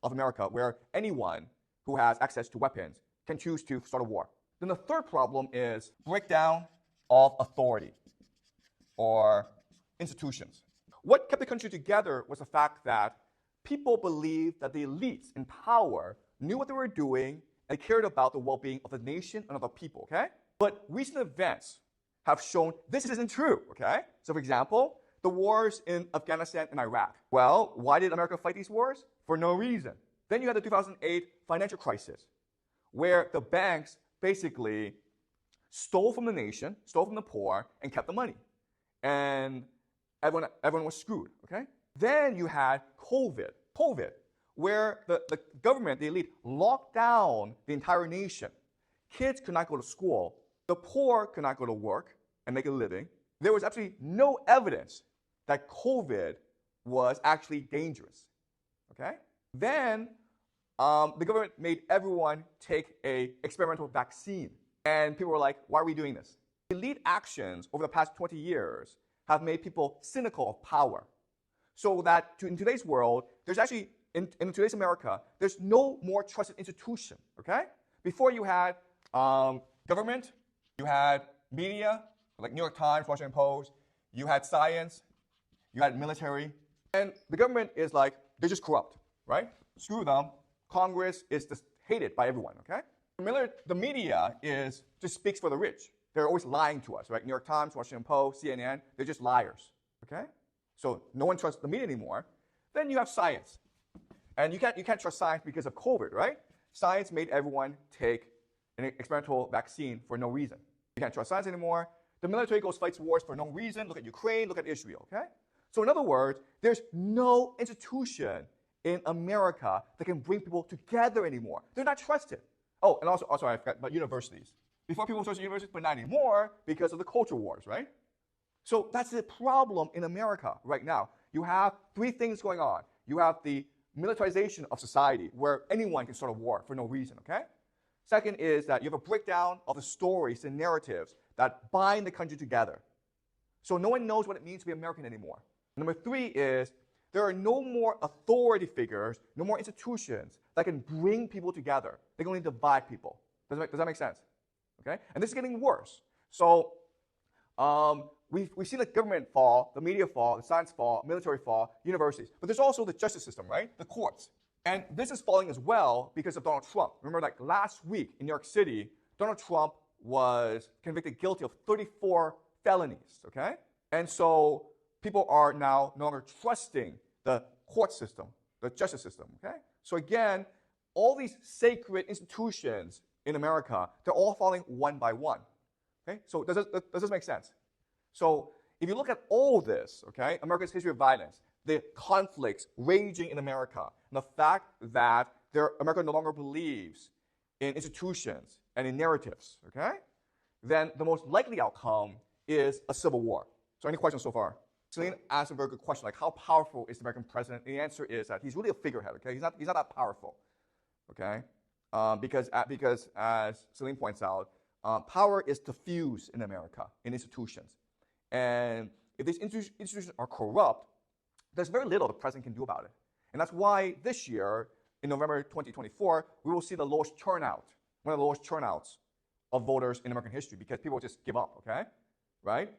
of America where anyone who has access to weapons can choose to start a war. Then the third problem is breakdown of authority or institutions. What kept the country together was the fact that people believed that the elites in power knew what they were doing and cared about the well-being of the nation and of the people, okay? But recent events have shown this isn't true, okay? So for example, the wars in Afghanistan and Iraq. Well, why did America fight these wars? For no reason. Then you had the 2008 financial crisis, where the banks basically stole from the nation, stole from the poor, and kept the money. And everyone was screwed, okay? Then you had COVID, where the government, the elite, locked down the entire nation. Kids could not go to school. The poor could not go to work and make a living. There was absolutely no evidence that COVID was actually dangerous, okay? Then the government made everyone take an experimental vaccine. And people were like, why are we doing this? Elite actions over the past 20 years have made people cynical of power. So that in today's world, there's actually, in today's America, there's no more trusted institution, okay? Before you had government, you had media, like New York Times, Washington Post, you had science, you had military, and the government is like, they're just corrupt, right? Screw them. Congress is just hated by everyone, okay? The media just speaks for the rich. They're always lying to us, right? New York Times, Washington Post, CNN, they're just liars, okay? So no one trusts the media anymore. Then you have science. And you can't trust science because of COVID, right? Science made everyone take an experimental vaccine for no reason. You can't trust science anymore. The military goes fights wars for no reason. Look at Ukraine, look at Israel, okay? So in other words, there's no institution in America that can bring people together anymore. They're not trusted. Oh, and also I forgot about universities. Before people trusted universities, but not anymore because of the culture wars, right? So that's the problem in America right now. You have three things going on. You have the militarization of society where anyone can start a war for no reason, okay? Second is that you have a breakdown of the stories and narratives that bind the country together. So no one knows what it means to be American anymore. Number three is there are no more authority figures, no more institutions that can bring people together. They can only divide people. Does that make sense? Okay? And this is getting worse. So we've seen the government fall, the media fall, the science fall, military fall, universities. But there's also the justice system, right? The courts. And this is falling as well because of Donald Trump. Remember, like last week in New York City, Donald Trump was convicted guilty of 34 felonies, okay? And so people are now no longer trusting the court system, the justice system, okay? So again, all these sacred institutions in America, they're all falling one by one, okay? So does this make sense? So if you look at all this, okay, America's history of violence, the conflicts raging in America, and the fact that America no longer believes in institutions and in narratives, okay, then the most likely outcome is a civil war. So any questions so far? Celine asked a very good question, like how powerful is the American president? And the answer is that he's really a figurehead, okay? He's not that powerful, okay? Because as Celine points out, power is diffused in America, in institutions. And if these institutions are corrupt, there's very little the president can do about it. And that's why this year, in November 2024, we will see the lowest turnout, one of the lowest turnouts of voters in American history because people just give up, okay? Right?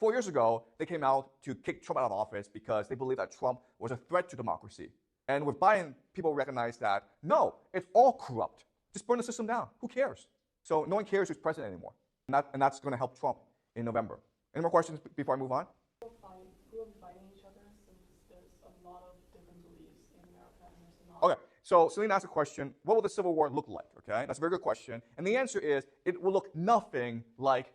4 years ago, they came out to kick Trump out of office because they believed that Trump was a threat to democracy. And with Biden, people recognize that, no, it's all corrupt. Just burn the system down. Who cares? So no one cares who's president anymore. And that's going to help Trump in November. Any more questions before I move on? Who are fighting each other since there's a lot of different beliefs in America and there's not? Okay, so Celine asked a question, what will the Civil War look like? Okay, that's a very good question. And the answer is, it will look nothing like